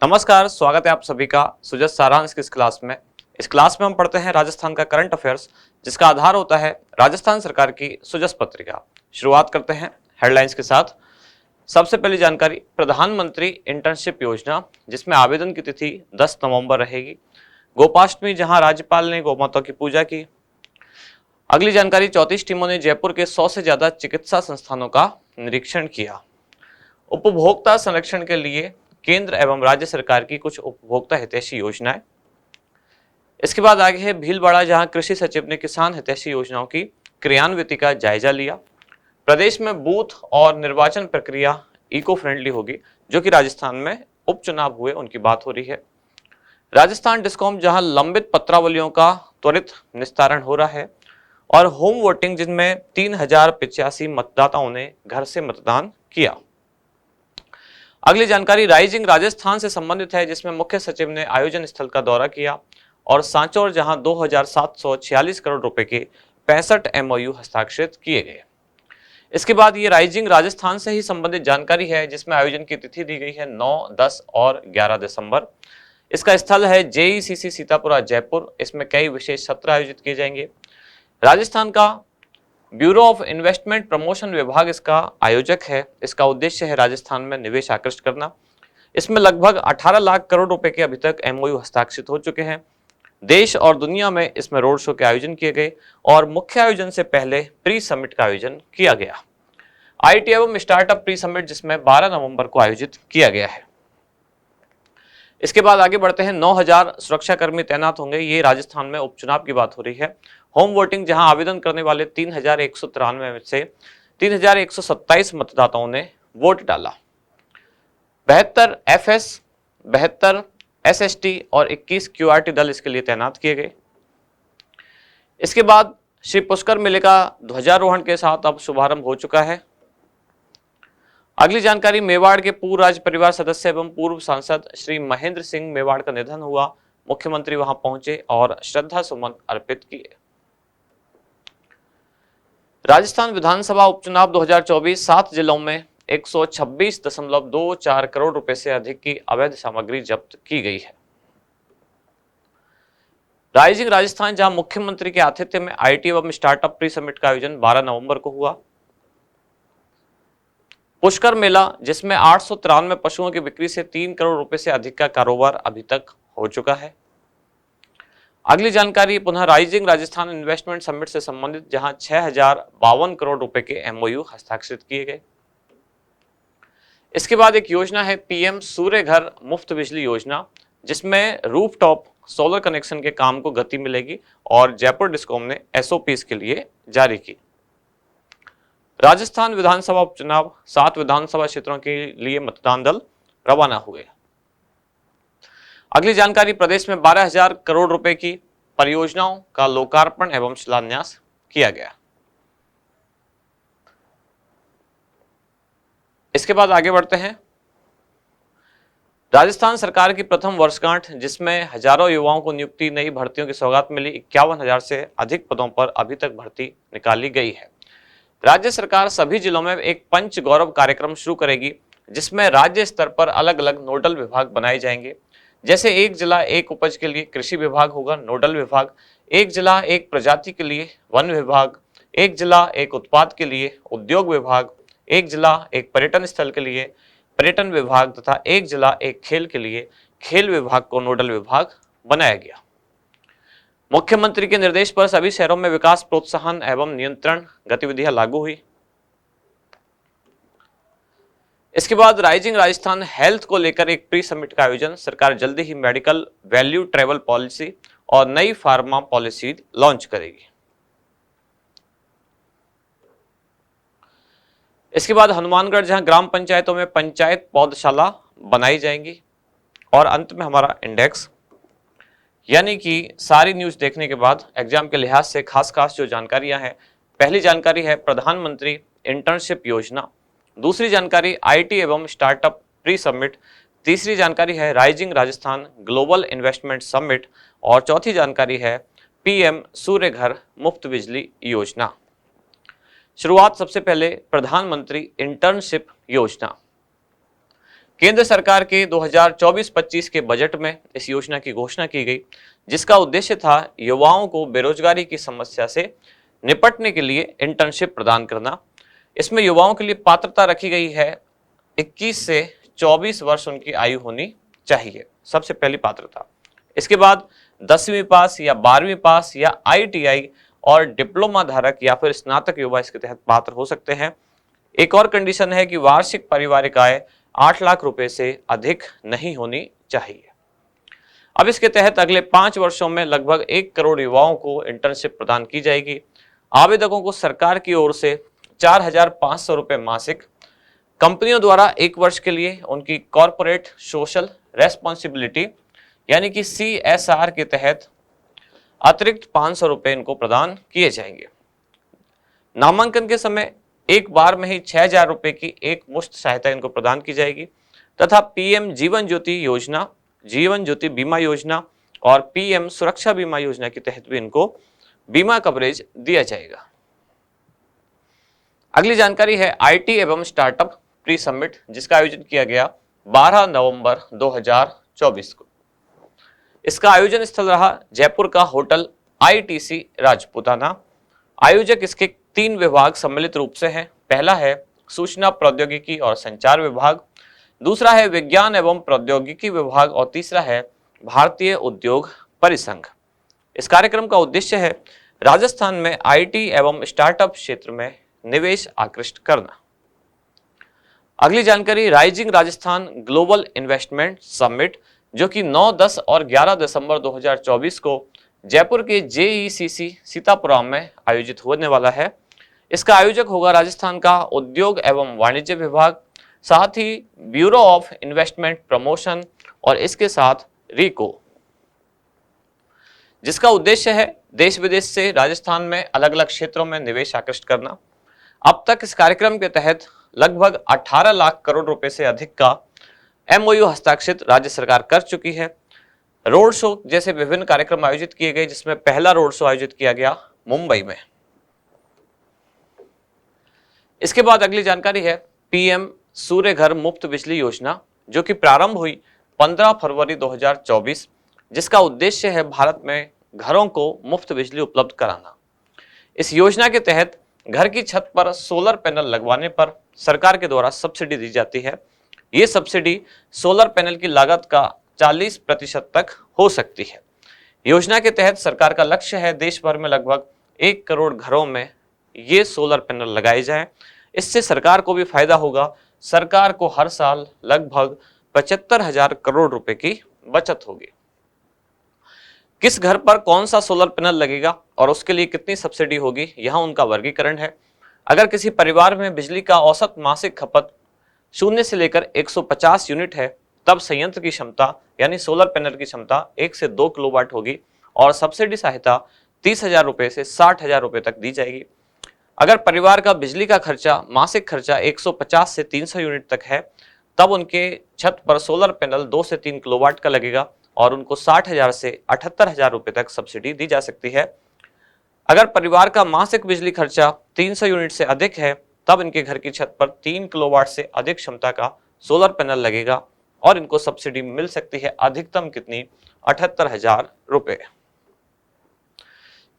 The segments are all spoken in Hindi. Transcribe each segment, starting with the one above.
नमस्कार, स्वागत है आप सभी का सुजस सारांश की इस क्लास में। इस क्लास में हम पढ़ते हैं राजस्थान का करंट अफेयर्स, जिसका आधार होता है राजस्थान सरकार की सुजस पत्रिका। शुरुआत करते हैं हेडलाइंस के साथ। सबसे पहली जानकारी, प्रधानमंत्री इंटर्नशिप योजना, जिसमें आवेदन की तिथि 10 नवंबर रहेगी। गोपाष्टमी, जहां राज्यपाल ने गौमाता की पूजा की। अगली जानकारी, 34 टीमों ने जयपुर के 100 से ज्यादा चिकित्सा संस्थानों का निरीक्षण किया। उपभोक्ता संरक्षण के लिए केंद्र एवं राज्य सरकार की कुछ उपभोक्ता हितैषी योजनाएं। इसके बाद आगे है भीलवाड़ा, जहां कृषि सचिव ने किसान हितैषी योजनाओं की क्रियान्विति का जायजा लिया। प्रदेश में बूथ और निर्वाचन प्रक्रिया इको फ्रेंडली होगी, जो कि राजस्थान में उपचुनाव हुए उनकी बात हो रही है। राजस्थान डिस्कॉम, जहां लंबित पत्रावलियों का त्वरित निस्तारण हो रहा है। और होम वोटिंग, जिनमें 3085 मतदाताओं ने घर से मतदान किया। अगली जानकारी राइजिंग राजस्थान से संबंधित है, जिसमें मुख्य सचिव ने आयोजन स्थल का दौरा किया और सांचौर, जहां 2746 करोड़ रुपए के 65 एमओयू हस्ताक्षरित किए गए। इसके बाद ये राइजिंग राजस्थान से ही संबंधित जानकारी है, जिसमें आयोजन की तिथि दी गई है 9, 10 और 11 दिसंबर। इसका स्थल है जेईसीसी सीतापुरा जयपुर। इसमें कई विशेष सत्र आयोजित किए जाएंगे। राजस्थान का ब्यूरो ऑफ इन्वेस्टमेंट प्रमोशन विभाग इसका आयोजक है। इसका उद्देश्य है राजस्थान में निवेश आकर्षित करना। इसमें लगभग 18 लाख करोड़ रुपए के अभी तक एमओयू हस्ताक्षरित हो चुके हैं। देश और दुनिया में इसमें रोड शो के आयोजन किए गए और मुख्य आयोजन से पहले प्री समिट का आयोजन किया गया। आईटी एवं स्टार्टअप प्री समिट, जिसमें 12 नवंबर को आयोजित किया गया है। इसके बाद आगे बढ़ते हैं। 9000 सुरक्षाकर्मी तैनात होंगे। ये राजस्थान में उपचुनाव की बात हो रही है। होम वोटिंग, जहां आवेदन करने वाले 3193 में से 3127 मतदाताओं ने वोट डाला। 72 एफएस, 72 एसएसटी और 21 क्यूआरटी दल इसके लिए तैनात किए गए। इसके बाद श्री पुष्कर मेले का ध्वजारोहण के साथ अब शुभारंभ हो चुका है। अगली जानकारी, मेवाड़ के पूर्व राज्य परिवार सदस्य एवं पूर्व सांसद श्री महेंद्र सिंह मेवाड़ का निधन हुआ। मुख्यमंत्री वहां पहुंचे और श्रद्धा सुमन अर्पित किए। राजस्थान विधानसभा उपचुनाव 2024, 7 जिलों में 126.24 करोड़ रुपए से अधिक की अवैध सामग्री जब्त की गई है। राइजिंग राजस्थान, जहां मुख्यमंत्री के आतिथ्य में आईटी एवं स्टार्टअप प्री समिट का आयोजन 12 नवंबर को हुआ। पुष्कर मेला, जिसमें 893 पशुओं की बिक्री से 3 करोड़ रुपए से अधिक का कारोबार अभी तक हो चुका है। अगली जानकारी पुनः राइजिंग राजस्थान इन्वेस्टमेंट समिट से संबंधित, जहां 6052 करोड़ रुपए के एमओयू हस्ताक्षरित किए गए। इसके बाद एक योजना है पीएम सूर्य घर मुफ्त बिजली योजना, जिसमें रूफटॉप सोलर कनेक्शन के काम को गति मिलेगी और जयपुर डिस्कॉम ने एसओपी इसके लिए जारी की। राजस्थान विधानसभा उपचुनाव, 7 विधानसभा क्षेत्रों के लिए मतदान दल रवाना हुए। अगली जानकारी, प्रदेश में 12,000 करोड़ रुपए की परियोजनाओं का लोकार्पण एवं शिलान्यास किया गया। इसके बाद आगे बढ़ते हैं। राजस्थान सरकार की प्रथम वर्षगांठ, जिसमें हजारों युवाओं को नियुक्ति, नई भर्तियों की सौगात मिली। 51,000 से अधिक पदों पर अभी तक भर्ती निकाली गई है। राज्य सरकार सभी जिलों में एक पंच गौरव कार्यक्रम शुरू करेगी, जिसमें राज्य स्तर पर अलग अलग नोडल विभाग बनाए जाएंगे। जैसे एक जिला एक उपज के लिए कृषि विभाग होगा नोडल विभाग, एक जिला एक प्रजाति के लिए वन विभाग, एक जिला एक उत्पाद के लिए उद्योग विभाग, एक जिला एक पर्यटन स्थल के लिए पर्यटन विभाग तथा एक जिला एक खेल के लिए खेल विभाग को नोडल विभाग बनाया गया। मुख्यमंत्री के निर्देश पर सभी शहरों में विकास प्रोत्साहन एवं नियंत्रण गतिविधियां लागू हुई। इसके बाद राइजिंग राजस्थान हेल्थ को लेकर एक प्री समिट का आयोजन। सरकार जल्दी ही मेडिकल वैल्यू ट्रैवल पॉलिसी और नई फार्मा पॉलिसी लॉन्च करेगी। इसके बाद हनुमानगढ़, जहां ग्राम पंचायतों में पंचायत पौधशाला बनाई जाएंगी। और अंत में हमारा इंडेक्स, यानी कि सारी न्यूज देखने के बाद एग्जाम के लिहाज से खास खास जो जानकारियां हैं। पहली जानकारी है प्रधानमंत्री इंटर्नशिप योजना, दूसरी जानकारी आईटी एवं स्टार्टअप प्री समिट, तीसरी जानकारी है rising Rajasthan global investment summit और चौथी जानकारी है पीएम सूर्य घर मुफ्त बिजली योजना। शुरुआत सबसे पहले प्रधानमंत्री इंटर्नशिप योजना। केंद्र सरकार के 2024-25 के बजट में इस योजना की घोषणा की गई, जिसका उद्देश्य था युवाओं को बेरोजगारी की समस्या से निपटने के लिए इंटर्नशिप प्रदान करना। इसमें युवाओं के लिए पात्रता रखी गई है 21 से 24 वर्ष उनकी आयु होनी चाहिए, सबसे पहली पात्रता। इसके बाद 10वीं पास या 12वीं पास या ITI और डिप्लोमा धारक या फिर स्नातक युवा इसके तहत पात्र हो सकते हैं। एक और कंडीशन है कि वार्षिक पारिवारिक आय 8 लाख रुपए से अधिक नहीं होनी चाहिए। अब इसके तहत अगले 5 वर्षों में लगभग 1 करोड़ युवाओं को इंटर्नशिप प्रदान की जाएगी। आवेदकों को सरकार की ओर से 4,500 रुपए मासिक, कंपनियों द्वारा 1 वर्ष के लिए उनकी कॉरपोरेट सोशल रेस्पॉन्सिबिलिटी यानी कि CSR के तहत अतिरिक्त 500 रुपए इनको प्रदान किए जाएंगे। नामांकन के समय एक बार में ही 6,000 रुपए की एक मुश्त सहायता इनको प्रदान की जाएगी तथा PM जीवन ज्योति योजना, जीवन ज्योति बीमा योजना और PM सुरक्षा बीमा योजना के तहत भी इनको बीमा कवरेज दिया जाएगा। अगली जानकारी है IT एवं स्टार्टअप प्री समिट, जिसका आयोजन किया गया 12 नवंबर 2024 को। इसका आयोजन स्थल रहा जयपुर का होटल ITC राजपूताना। आयोजक इसके 3 विभाग सम्मिलित रूप से हैं। पहला है सूचना प्रौद्योगिकी और संचार विभाग, दूसरा है विज्ञान एवं प्रौद्योगिकी विभाग और तीसरा है भारतीय उद्योग परिसंघ। इस कार्यक्रम का उद्देश्य है राजस्थान में IT एवं स्टार्टअप क्षेत्र में निवेश आकृष्ट करना। अगली जानकारी rising Rajasthan global investment summit, जो कि 9, 10 और 11 दिसंबर 2024 को जयपुर के JECC सीतापुरम में आयोजित होने वाला है। इसका आयोजक होगा राजस्थान का उद्योग एवं वाणिज्य विभाग, साथ ही ब्यूरो ऑफ इन्वेस्टमेंट प्रमोशन और इसके साथ RICO, जिसका उद्देश्य है देश विदेश से राजस्थान में अलग अलग क्षेत्रों में निवेश आकृष्ट करना। अब तक इस कार्यक्रम के तहत लगभग 18 लाख करोड़ रुपए से अधिक का MOU हस्ताक्षरित राज्य सरकार कर चुकी है। रोड शो जैसे विभिन्न कार्यक्रम आयोजित किए गए, जिसमें पहला रोड शो आयोजित किया गया मुंबई में। इसके बाद अगली जानकारी है PM सूर्य घर मुफ्त बिजली योजना, जो कि प्रारंभ हुई 15 फरवरी 2024, जिसका उद्देश्य है भारत में घरों को मुफ्त बिजली उपलब्ध कराना। इस योजना के तहत घर की छत पर सोलर पैनल लगवाने पर सरकार के द्वारा सब्सिडी दी जाती है। ये सब्सिडी सोलर पैनल की लागत का 40% तक हो सकती है। योजना के तहत सरकार का लक्ष्य है देश भर में लगभग 1 करोड़ घरों में ये सोलर पैनल लगाए जाएं। इससे सरकार को भी फायदा होगा। सरकार को हर साल लगभग 75,000 करोड़ रुपए की बचत होगी। किस घर पर कौन सा सोलर पैनल लगेगा और उसके लिए कितनी सब्सिडी होगी, यहाँ उनका वर्गीकरण है। अगर किसी परिवार में बिजली का औसत मासिक खपत 0 से लेकर 150 यूनिट है, तब संयंत्र की क्षमता यानी सोलर पैनल की क्षमता 1 से 2 किलोवाट होगी और सब्सिडी सहायता 30,000 रुपए से 60,000 रुपए तक दी जाएगी। अगर परिवार का बिजली का खर्चा मासिक खर्चा 150 से 300 यूनिट तक है, तब उनके छत पर सोलर पैनल 2 से 3 किलोवाट का लगेगा और उनको 60,000 से 78,000 रुपए तक सब्सिडी दी जा सकती है। अगर परिवार का मासिक बिजली खर्चा 300 यूनिट से अधिक है, तब इनके घर की छत पर 3 किलोवाट से अधिक क्षमता का सोलर पैनल लगेगा और इनको सब्सिडी मिल सकती है अधिकतम कितनी, 78,000 रुपए।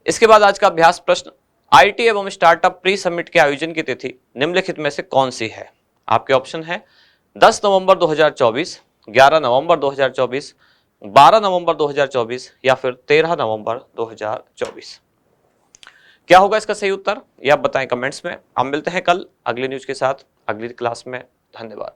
इसके बाद आज का अभ्यास प्रश्न, IT एवं स्टार्टअप प्री समिट के आयोजन की तिथि निम्नलिखित में से कौन सी है? आपके ऑप्शन है 10 नवंबर 2024, 11 नवंबर 2024, 12 नवंबर 2024 या फिर 13 नवंबर 2024। क्या होगा इसका सही उत्तर, यह आप बताएं कमेंट्स में। हम मिलते हैं कल अगली न्यूज के साथ अगली क्लास में। धन्यवाद।